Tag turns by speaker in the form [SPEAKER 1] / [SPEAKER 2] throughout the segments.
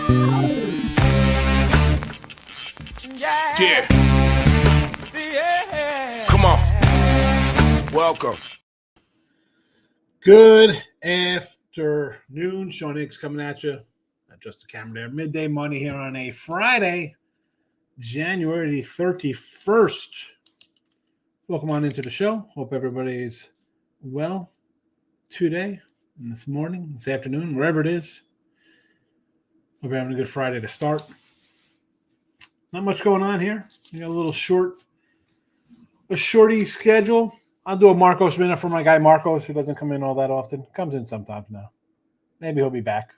[SPEAKER 1] Yeah. Come on. Welcome.
[SPEAKER 2] Good afternoon. Sean Higgs coming at you. Adjust the camera there. Midday Money here on a Friday, January the 31st. Welcome on into the show. Hope everybody's well today, and this morning, this afternoon, wherever it is. Hope you're having a good Friday to start. Not much going on here. We got a shorty schedule. I'll do a Marcos minute for my guy Marcos, who doesn't come in all that often. Comes in sometimes now. Maybe he'll be back.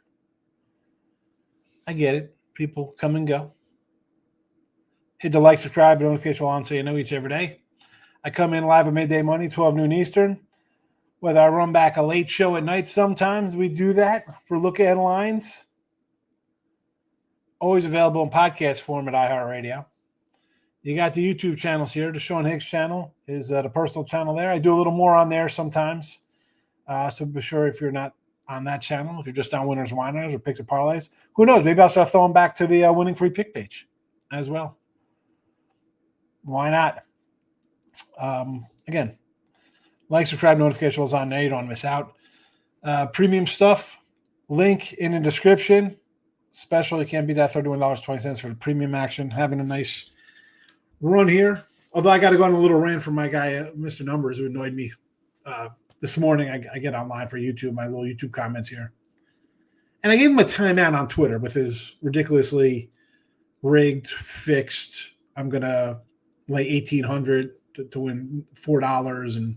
[SPEAKER 2] I get it. People come and go. Hit the like, subscribe, notification on so you know each every day. I come in live at midday money, 12 noon Eastern. Whether I run back a late show at night, sometimes we do that for look ahead lines. Always available in podcast form at iHeartRadio. You got the YouTube channels here. The Sean Higgs channel is the personal channel there. I do a little more on there sometimes. So be sure if you're not on that channel, if you're just on Winners and Whiners or Picks or Parlays, who knows? Maybe I'll start throwing back to the Winning Free Pick page as well. Why not? Again, like, subscribe, notifications on there. You don't want to miss out. Premium stuff, link in the description. Special, you can't beat that $31.20 for the premium action. Having a nice run here. Although I got to go on a little rant from my guy, Mr. Numbers, who annoyed me this morning. I get online for YouTube, my little YouTube comments here. And I gave him a timeout on Twitter with his ridiculously rigged, fixed, I'm going to lay $1,800 to win $4, and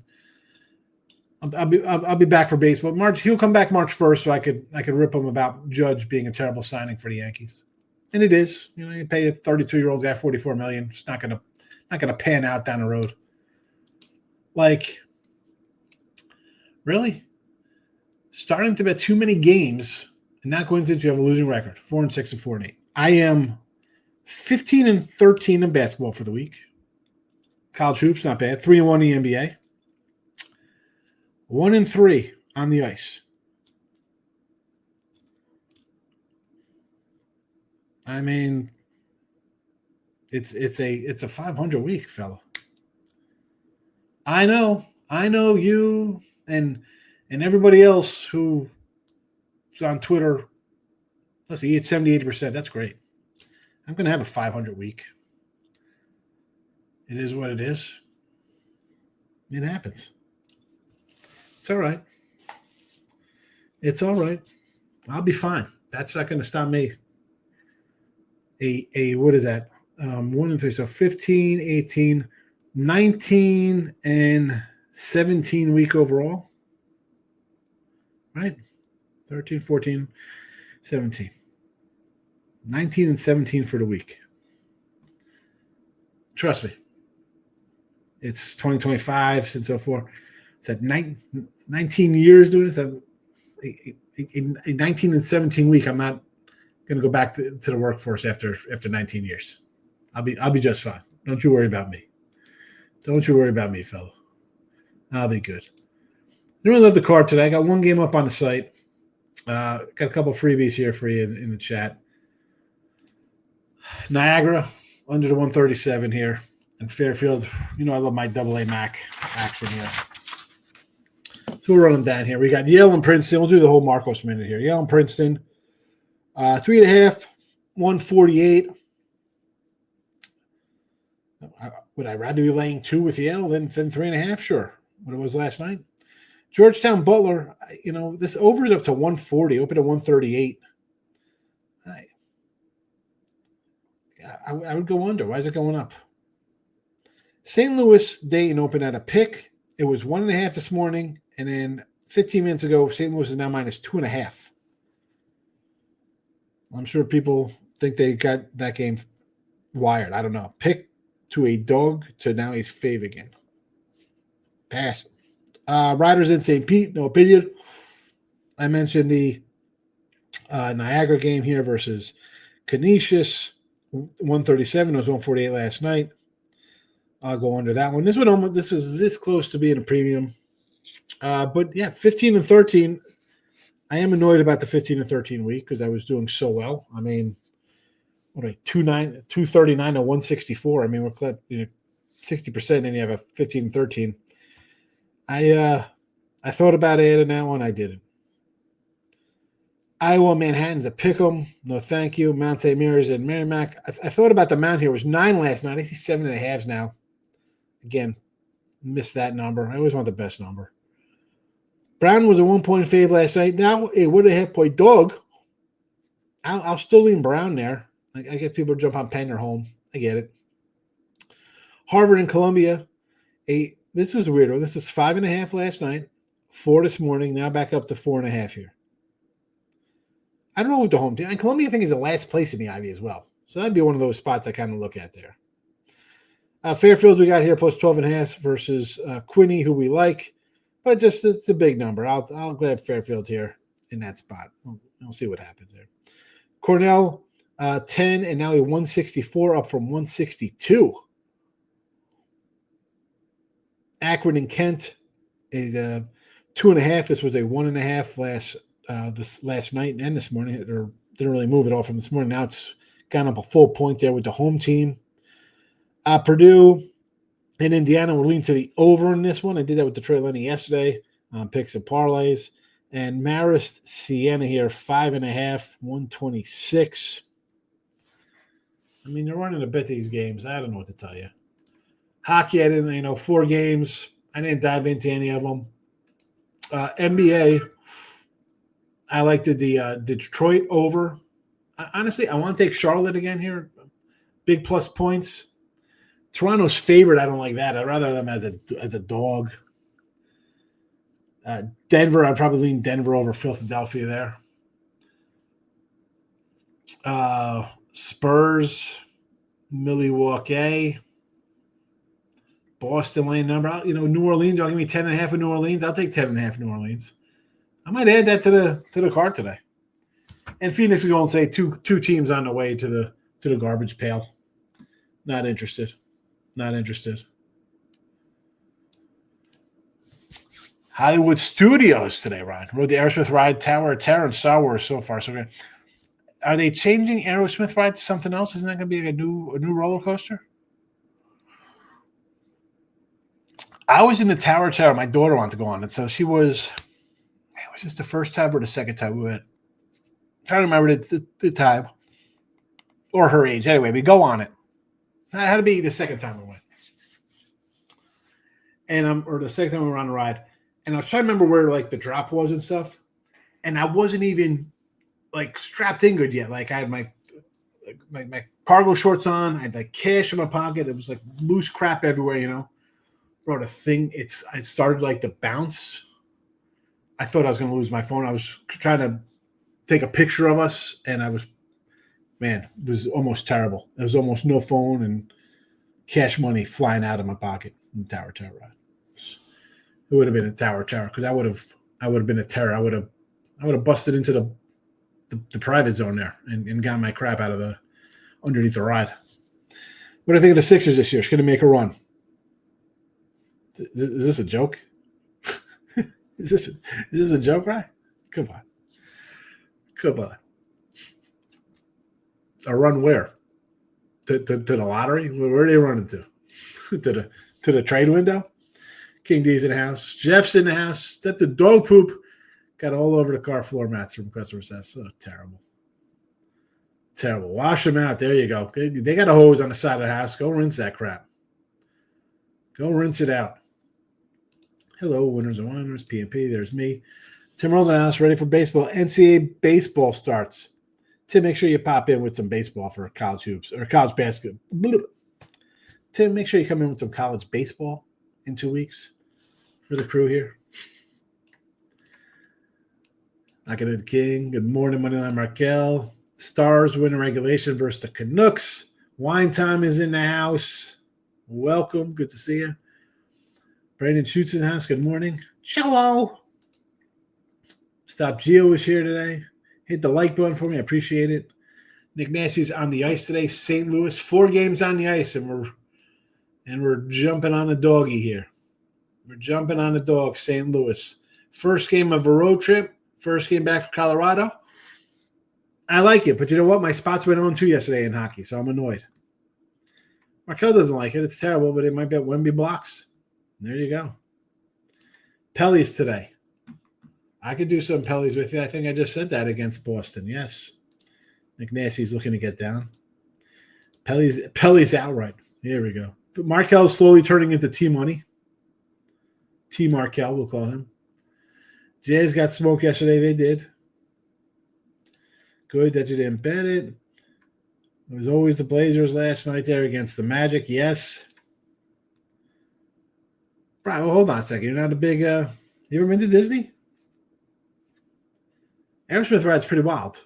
[SPEAKER 2] I'll be back for baseball. He'll come back March 1st, so I could rip him about Judge being a terrible signing for the Yankees, and it is. You know, you pay a 32-year-old guy $44 million. It's not gonna pan out down the road. Like, really, starting to bet too many games and not going since you have a losing record, 4-6 and 4-8. I am 15-13 in basketball for the week. College hoops, not bad. 3-1 in the NBA. 1-3 on the ice. I mean, it's a 500 week, fella. I know you and everybody else who's on Twitter. Listen, you get 78%. That's great. I'm going to have a 500 week. It is what it is. It happens. It's all right. It's all right. I'll be fine. That's not going to stop me. What is that? 1-3. So 15, 18, 19, and 17 week overall. Right? 13, 14, 17. 19 and 17 for the week. Trust me. It's 2025 since 04. It's at 19 years doing this. A 19 and 17 week. I'm not going to go back to the workforce after 19 years. I'll be just fine. Don't you worry about me. Don't you worry about me, fellow. I'll be good. I really love the card today. I got one game up on the site. Got a couple freebies here for you in the chat. Niagara under the 137 here. And Fairfield, you know I love my AA MAC action here. So we're running down here. We got Yale and Princeton. We'll do the whole Marcos minute here. Yale and Princeton. 3.5, 148. Would I rather be laying 2 with Yale than 3.5? Sure. What it was last night. Georgetown Butler, you know, this over is up to 140, open at 138. I would go under. Why is it going up? St. Louis Dayton opened at a pick. It was 1.5 this morning, and then 15 minutes ago, St. Louis is now minus 2.5. I'm sure people think they got that game wired. I don't know. Pick to a dog to now he's fave again. Pass. Riders in St. Pete, no opinion. I mentioned the Niagara game here versus Canisius. 137 was 148 last night. I'll go under that one. This was this close to being a premium. But yeah, 15 and 13. I am annoyed about the 15 to 13 week because I was doing so well. I mean, 239 to 164. I mean, we're 60%, and you have a 15 to 13. I thought about adding that one. I didn't. Iowa, Manhattan's a pick 'em. No, thank you. Mount St. Mary's and Merrimack. I thought about the Mount here. It was 9 last night. I see 7.5 now. Again, missed that number. I always want the best number. Brown was a 1-point fave last night. Now, it would have half point dog. I'll still lean Brown there. I get people to jump on Penn or home. I get it. Harvard and Columbia. This was a weird one. This was 5.5 last night, 4 this morning. Now back up to 4.5 here. I don't know what the home team. And Columbia, I think, is the last place in the Ivy as well. So that'd be one of those spots I kind of look at there. Fairfield, we got here plus 12.5 versus Quinney, who we like. But just it's a big number. I'll grab Fairfield here in that spot. We'll see what happens there. Cornell, 10, and now a 164 up from 162. Akron and Kent is 2.5. This was a 1.5 this last night and this morning. Or didn't really move at all from this morning. Now it's gone up a full point there with the home team. Purdue and Indiana will lean to the over in this one. I did that with Detroit Lenny yesterday. Picks and parlays. And Marist Siena here, 5.5, 126. I mean, they're running a bit these games. I don't know what to tell you. Hockey, I didn't, 4 games. I didn't dive into any of them. NBA, I liked the Detroit over. Honestly, I want to take Charlotte again here. Big plus points. Toronto's favorite, I don't like that. I'd rather them as a dog. Denver, I'd probably lean Denver over Philadelphia there. Spurs, Milwaukee. Boston lane number. New Orleans, y'all give me 10.5 of New Orleans. I'll take 10.5 New Orleans. I might add that to the card today. And Phoenix is going to say two teams on the way to the garbage pail. Not interested. Hollywood Studios today, Ryan. Rode the Aerosmith ride, Tower of Terror, and Star Wars so far. So good. Are they changing Aerosmith ride to something else? Isn't that going to be like a new roller coaster? I was in the Tower of Terror. My daughter wanted to go on it. So she was – it was just the first time or the second time we went. I'm trying to remember the time or her age. Anyway, we go on it. It had to be the second time we went. And or the second time we were on the ride. And I was trying to remember where like the drop was and stuff. And I wasn't even like strapped in good yet. Like I had my cargo shorts on. I had like cash in my pocket. It was like loose crap everywhere, Bro, the thing, it started like to bounce. I thought I was going to lose my phone. I was trying to take a picture of us, and it was almost terrible. There was almost no phone and cash money flying out of my pocket in Tower of Terror ride. It would have been a Tower of Terror because I would have been a terror. I would have busted into the private zone there and got my crap out of underneath the ride. What do I think of the Sixers this year? It's going to make a run. Is this a joke? Is this a joke, right? Come on. A run where? To the lottery? Where are they running to? to the trade window? King D's in the house. Jeff's in the house. That the dog poop got all over the car floor mats from customer says. So terrible. Wash them out. There you go. They got a hose on the side of the house. Go rinse that crap. Go rinse it out. Hello, winners and whiners. PMP, there's me. Tim Rose in the house, ready for baseball. NCAA baseball starts. Tim, make sure you pop in with some baseball for college hoops or college basketball. Tim, make sure you come in with some college baseball in 2 weeks for the crew here. Knocking at the King. Good morning, Moneyline Markel. Stars win regulation versus the Canucks. Wine time is in the house. Welcome. Good to see you. Brandon Schutz in the house. Good morning. Cello. Stop Geo is here today. Hit the like button for me. I appreciate it. Nick Nasty's on the ice today. St. Louis. 4 games on the ice, and we're jumping on the doggy here. We're jumping on the dog, St. Louis. First game of a road trip. First game back for Colorado. I like it, but you know what? My spots went on 2 yesterday in hockey, so I'm annoyed. Markel doesn't like it. It's terrible, but it might bet Wemby blocks. There you go. Pellies today. I could do some Pellies with you. I think I just said that against Boston. Yes. McNasty's looking to get down. Pellies outright. Here we go. But Markel's slowly turning into T-Money. T. Markel, we'll call him. Jays got smoked yesterday. They did. Good that you didn't bet it. It was always the Blazers last night there against the Magic. Yes. Brian, well, hold on a second. You're not a big you ever been to Disney? Aerosmith ride's pretty wild.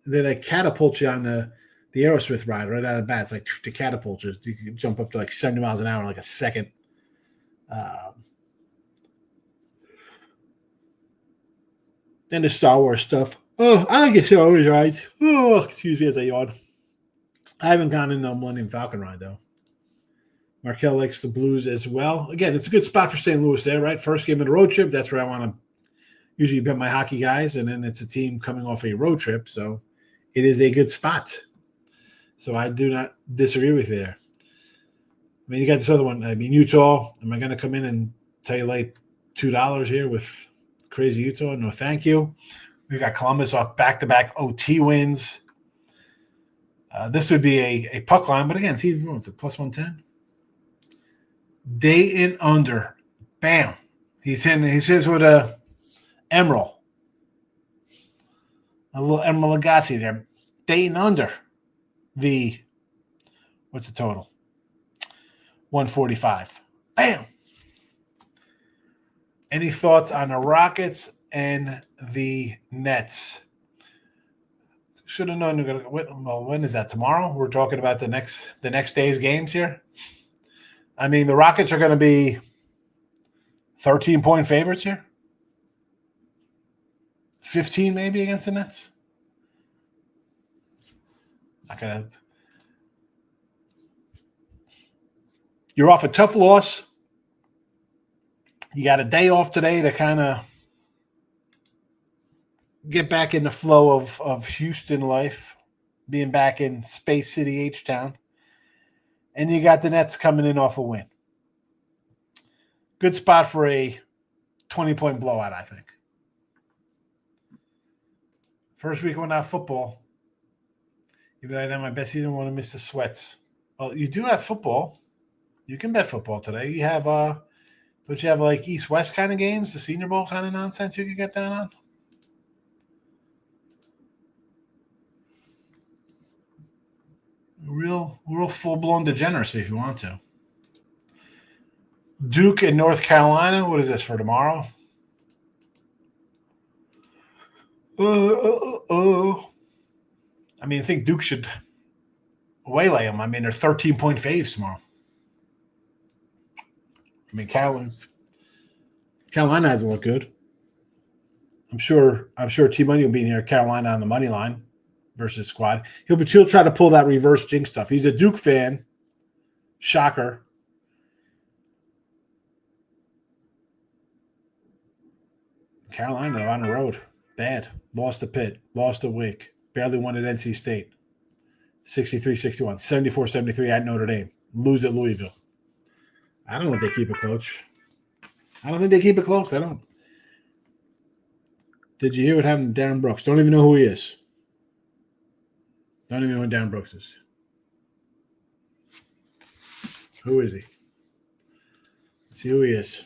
[SPEAKER 2] They like catapult you on the Aerosmith ride right out of the bat. It's like to catapult you. You can jump up to like 70 miles an hour in like a second. And the Star Wars stuff. Oh, I like the Star Wars rides. Oh, excuse me as I yawn. I haven't gone in the Millennium Falcon ride, though. Markel likes the Blues as well. Again, it's a good spot for St. Louis there, right? First game of the road trip. That's where I want to usually bet my hockey guys, and then it's a team coming off a road trip. So it is a good spot. So I do not disagree with you there. I mean, you got this other one. I mean, Utah. Am I going to come in and tell you like $2 here with crazy Utah? No, thank you. We got Columbus off back-to-back OT wins. This would be a puck line, but again, it's even it's a plus 110. Dayton under. Bam. He's with a Emerald. A little Emerald Lagasse there. Dayton under. What's the total? 145. Bam. Any thoughts on the Rockets and the Nets? Should have known. Well, when is that? Tomorrow? We're talking about the next day's games here. I mean, the Rockets are going to be 13-point favorites here. 15 maybe against the Nets. Not gonna. You're off a tough loss. You got a day off today to kind of get back in the flow of Houston life, being back in Space City, H-Town. And you got the Nets coming in off a win. Good spot for a 20-point blowout, I think. First week without football. Even though I had my best season, I want to miss the sweats. Well, you do have football. You can bet football today. You have don't you have like East-West kind of games, the Senior Bowl kind of nonsense you could get down on? Real full-blown degeneracy if you want to. Duke in North Carolina. What is this for tomorrow? I mean, I think Duke should waylay them. I mean, they're 13-point faves tomorrow. I mean, Carolina hasn't looked good. I'm sure T-Money will be near Carolina on the money line versus squad. He'll try to pull that reverse jinx stuff. He's a Duke fan. Shocker. Carolina on the road. Bad. Lost to Pitt. Lost to Wake. Barely won at NC State. 63-61. 74-73 at Notre Dame. Lose at Louisville. I don't know if they keep it close. I don't think they keep it close. I don't. Did you hear what happened to Darren Brooks? Don't even know who he is. Don't even know who Darren Brooks is. Who is he? Let's see who he is.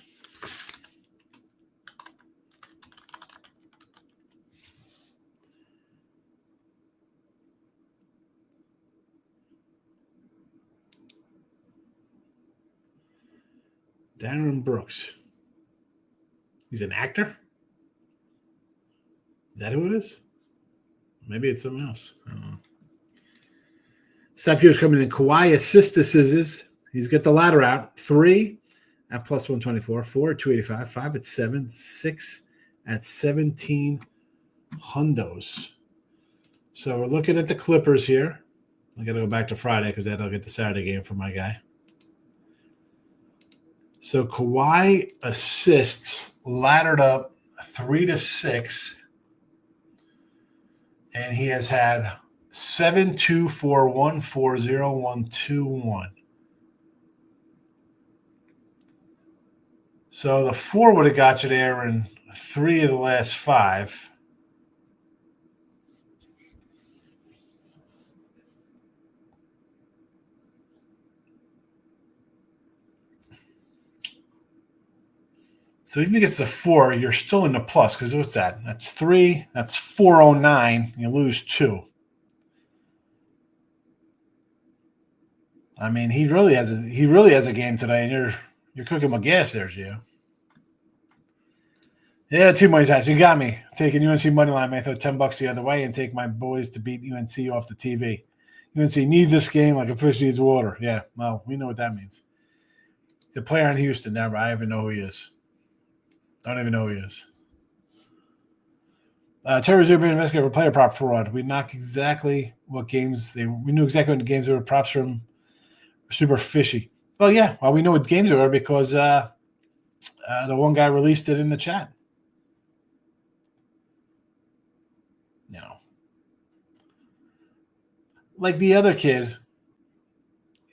[SPEAKER 2] Darren Brooks. He's an actor? Is that who it is? Maybe it's something else. I don't know. Stop here's coming in. Kawhi assist to Scissors. He's got the ladder out. 3 at plus 124. 4 at 285. 5 at 7. 6 at 17 hundos. So we're looking at the Clippers here. I got to go back to Friday because that'll get the Saturday game for my guy. So Kawhi assists laddered up 3 to 6 And he has had 7-2-4-1-4-0-1-2-1. So the 4 would have got you there in 3 of the last 5. So even if it gets to 4, you're still in the plus because what's that? That's 3. That's 409. You lose 2. I mean, he really has a game today, and you're cooking my gas there, Gio. Yeah, 2 money sides. You got me. Taking UNC money line. I throw $10 the other way and take my boys to beat UNC off the TV. UNC needs this game like a fish needs water. Yeah, well, we know what that means. He's a player in Houston. Never. I even know who he is. Don't even know who he is. Terry Zubin investigated for player prop fraud. We knocked exactly what games we knew exactly what games they were props from. Super fishy. Well, yeah. Well, we know what games they were because the one guy released it in the chat. You know, like the other kid,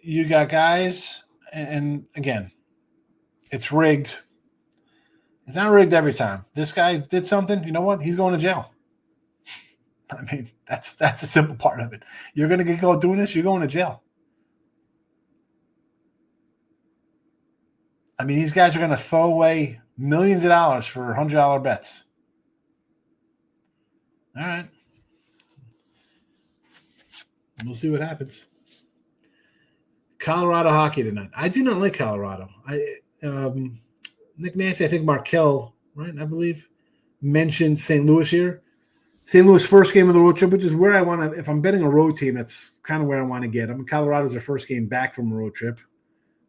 [SPEAKER 2] you got guys, and again, it's rigged. It's not rigged every time. This guy did something. You know what? He's going to jail. I mean, that's the simple part of it. You're going to get caught doing this, you're going to jail. I mean, these guys are going to throw away millions of dollars for $100 bets. All right. We'll see what happens. Colorado hockey tonight. I do not like Colorado. Nick Nancy, I think Markel, right, I believe, mentioned St. Louis here. St. Louis first game of the road trip, which is where I want to – if I'm betting a road team, that's kind of where I want to get. I mean, Colorado's their first game back from a road trip,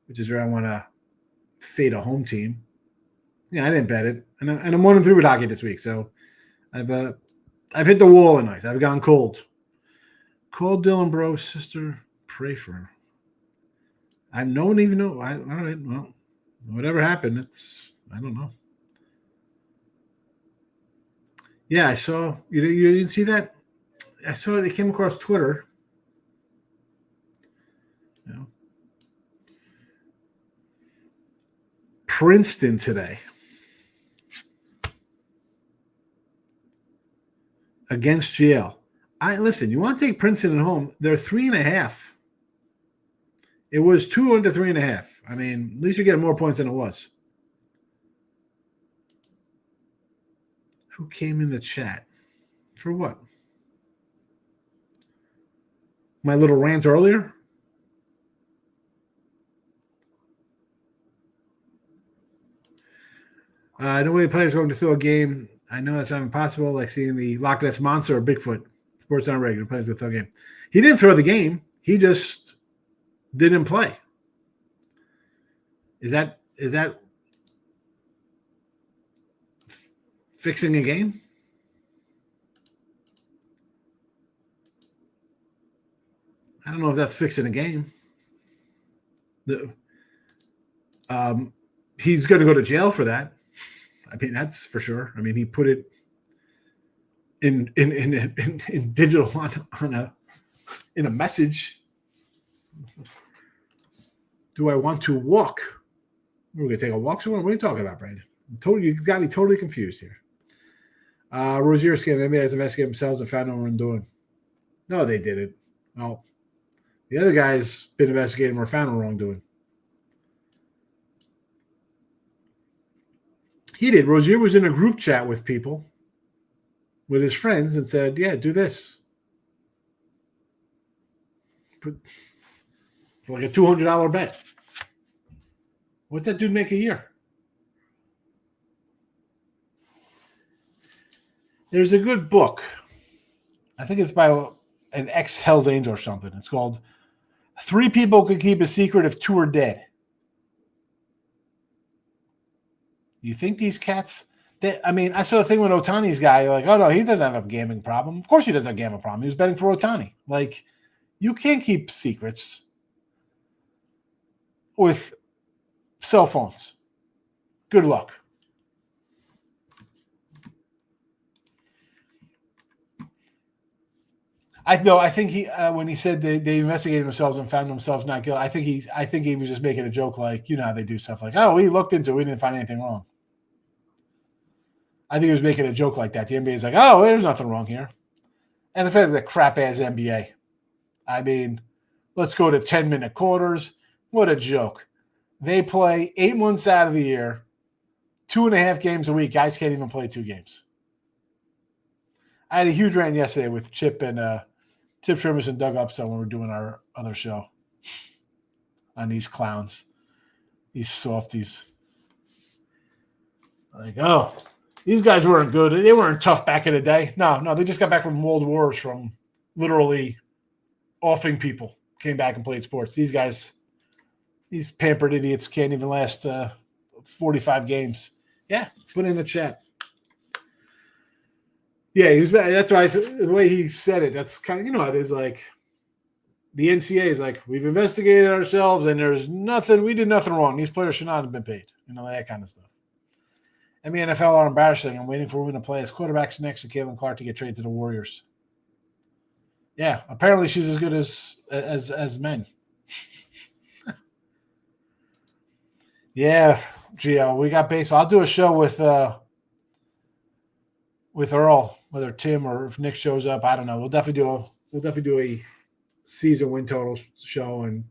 [SPEAKER 2] which is where I want to fade a home team. Yeah, I didn't bet it. And I'm 1-3 with hockey this week, so I've hit the wall tonight. I've gone cold. Call Dylan, bro, sister, pray for her. I don't even know. All right, well, whatever happened, I don't know. Yeah, I saw. You didn't see that? I saw it. It came across Twitter. You know, Princeton today against Yale. Listen. You want to take Princeton at home? They're 3.5. It was 2 into 3.5. I mean, at least you're getting more points than it was. Who came in the chat? For what? My little rant earlier? No way a player's going to throw a game. I know that's not impossible, like seeing the Loch Ness Monster or Bigfoot. Sports not regular. Players going to throw a game. He didn't throw the game. He just didn't play. Is that fixing a game? I don't know if that's fixing a game. He's going to go to jail for that. I mean, that's for sure. I mean, he put it in digital in a message. Do I want to walk? We're going to take a walk somewhere? What are you talking about, Brandon? You got me totally confused here. Rozier scan. NBA has investigated themselves and found no wrongdoing. No, they didn't. No. The other guy's been investigating or found no wrongdoing. He did. Rozier was in a group chat with people, with his friends, and said, yeah, do this. For like a $200 bet. What's that dude make a year? There's a good book. I think it's by an ex-Hell's Angel or something. It's called 3 People Could Keep a Secret If 2 Are Dead. You think these cats I saw a thing with Ohtani's guy, like, oh no, he doesn't have a gambling problem. Of course he doesn't have a gambling problem. He was betting for Ohtani. Like, you can't keep secrets with cell phones. Good luck. I think he when he said they investigated themselves and found themselves not guilty. I think he was just making a joke, like you know how they do stuff like, oh, we looked into it, we didn't find anything wrong. I think he was making a joke like that. The NBA is like, oh, there's nothing wrong here. And in fact, the crap ass NBA. I mean, let's go to 10-minute quarters. What a joke. They play 8 months out of the year, 2.5 games a week. Guys can't even play 2 games. I had a huge rant yesterday with Chip Trimmers and Doug Upstone when we were doing our other show on these clowns, these softies. Like, oh, these guys weren't good. They weren't tough back in the day. No, they just got back from world wars from literally offing people. Came back and played sports. These guys, these pampered idiots can't even last 45 games. Yeah, put it in the chat. Yeah, that's why the way he said it, that's kind of, you know, it is like the NCAA is like, we've investigated ourselves and there's nothing, we did nothing wrong. These players should not have been paid. You know, that kind of stuff. And the NFL are embarrassing. I'm waiting for women to play as quarterbacks next to Caitlin Clark to get traded to the Warriors. Yeah, apparently she's as good as men. Yeah, Gio, we got baseball. I'll do a show with Earl, whether Tim or if Nick shows up. I don't know. We'll definitely do a season win total show and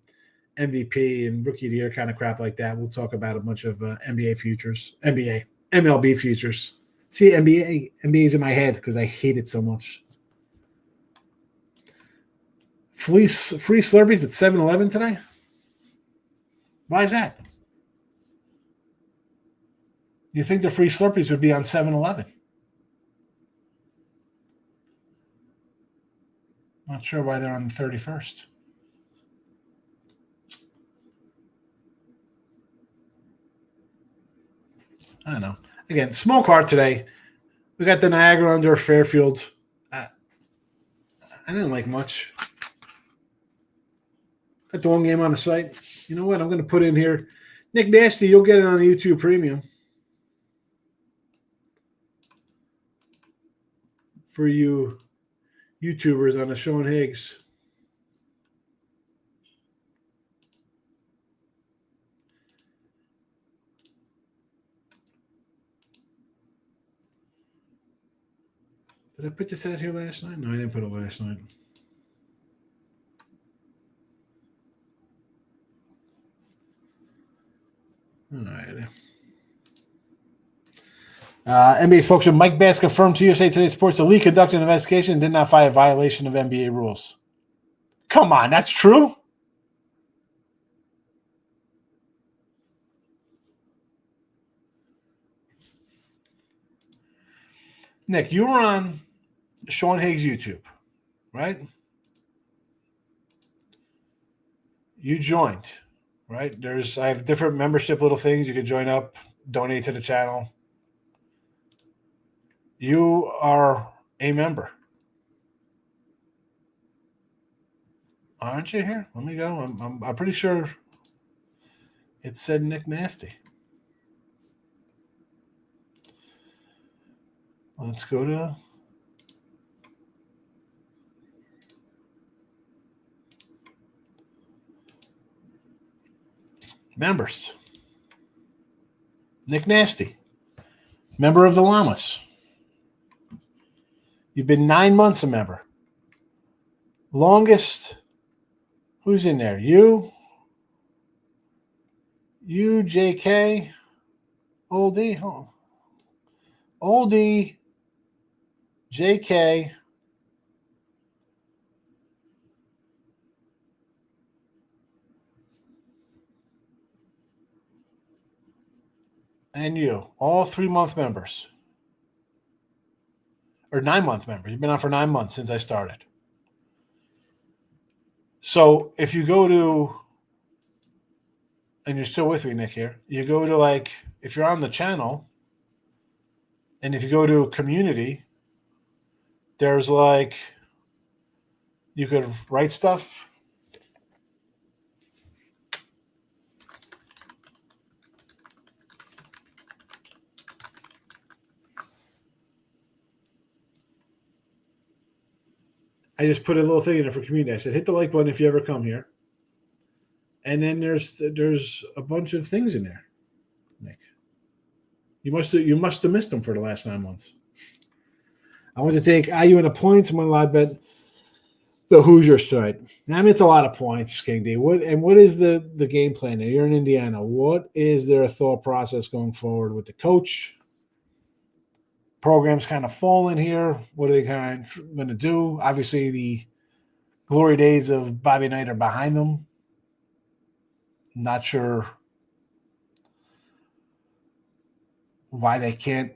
[SPEAKER 2] MVP and rookie of the year kind of crap like that. We'll talk about a bunch of NBA futures, MLB futures. See, NBA's in my head because I hate it so much. Free Slurpees at 7-Eleven today? Why is that? You think the free Slurpees would be on 7-Eleven? Not sure why they're on the 31st. I don't know. Again, small card today. We got the Niagara under Fairfield. I didn't like much. Got the one game on the site. You know what? I'm going to put in here. Nick Nasty, you'll get it on the YouTube Premium. For you YouTubers on the Sean Higgs. Did I put this out here last night? No, I didn't put it last night. All right. NBA spokesman Mike Bass confirmed to USA Today Sports the league conducted an investigation and did not find a violation of NBA rules. Come on, that's true? Nick, you were on Sean Higgs' YouTube, right? You joined, right? I have different membership little things. You can join up, donate to the channel. You are a member. Aren't you here? Let me go. I'm pretty sure it said Nick Nasty. Let's go to members. Nick Nasty, member of the Llamas. You've been 9 months a member. Longest, who's in there? You, JK, Oldie, Oldie, JK, and you, all 3-month members. Or 9-month members. You've been on for 9 months since I started. So if you go to, and you're still with me, Nick, here, you go to if you're on the channel, and if you go to community, there's you could write stuff. I just put a little thing in it for community. I said, hit the like button if you ever come here. And then there's a bunch of things in there, Nick. You must have missed them for the last 9 months. I want to take IU in the points. I'm going to live bet the Hoosiers tonight. I mean, it's a lot of points, King D. What is the game plan there? You're in Indiana. What is their thought process going forward with the coach? Program's kind of falling here. What are they kind of going to do? Obviously, the glory days of Bobby Knight are behind them. Not sure why they can't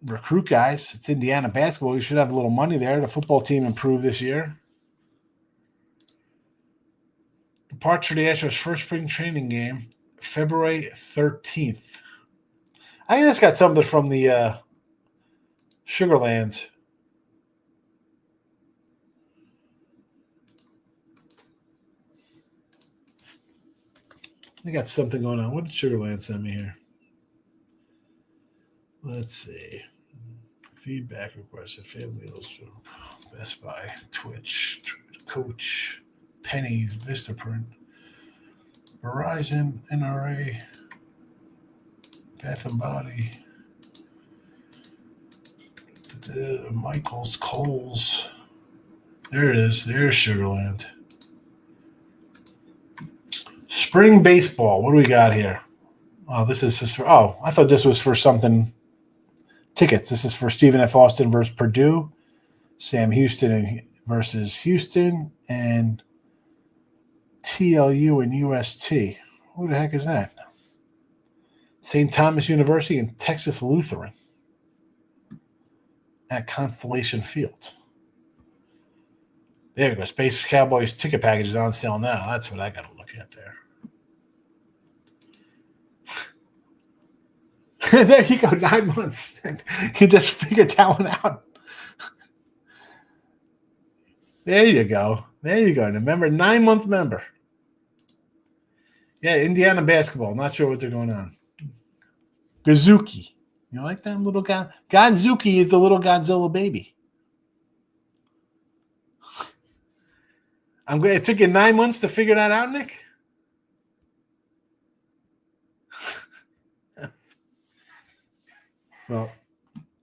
[SPEAKER 2] recruit guys. It's Indiana basketball. You should have a little money there. The football team improved this year. Departs for the Astros' first spring training game, February 13th. I just got something from the Sugarland. I got something going on. What did Sugarland send me here? Let's see. Feedback requested. Family Meals, Best Buy, Twitch, Coach, Pennies, Vistaprint, Verizon, NRA, Bath and Body, Michaels, Kohl's. There it is. There's Sugarland. Spring baseball. What do we got here? Oh, this is just for. Oh, I thought this was for something. Tickets. This is for Stephen F. Austin versus Purdue, Sam Houston versus Houston, and TLU and UST. Who the heck is that? St. Thomas University and Texas Lutheran at Constellation Field. There you go. Space Cowboys ticket package is on sale now. That's what I got to look at there. There you go. 9 months. You just figured that one out. There you go. There you go. Remember, 9-month member. Yeah, Indiana basketball. Not sure what they're going on. Gazuki. You like that little guy? Godzuki is the little Godzilla baby. It took you 9 months to figure that out, Nick? Well,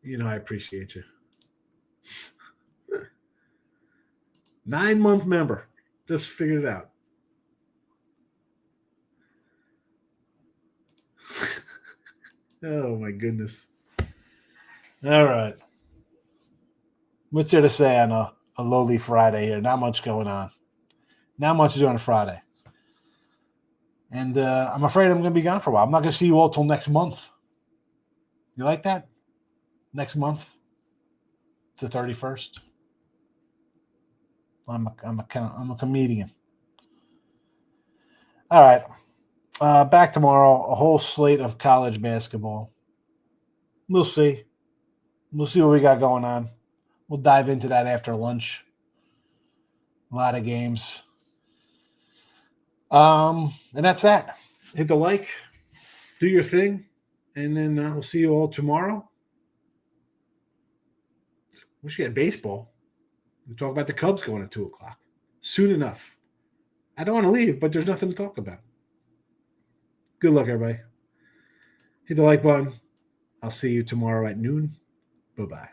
[SPEAKER 2] you know I appreciate you. 9-month member. Just figured it out. Oh, my goodness. All right. What's there to say on a lowly Friday here? Not much going on. Not much to do on a Friday. And I'm afraid I'm going to be gone for a while. I'm not going to see you all till next month. You like that? Next month? It's the 31st. I'm a comedian. All right. Back tomorrow. A whole slate of college basketball. We'll see. We'll see what we got going on. We'll dive into that after lunch. A lot of games. And that's that. Hit the like. Do your thing. And then we'll see you all tomorrow. Wish you had baseball. We'll talk about the Cubs going at 2 o'clock. Soon enough. I don't want to leave, but there's nothing to talk about. Good luck, everybody. Hit the like button. I'll see you tomorrow at noon. Bye-bye.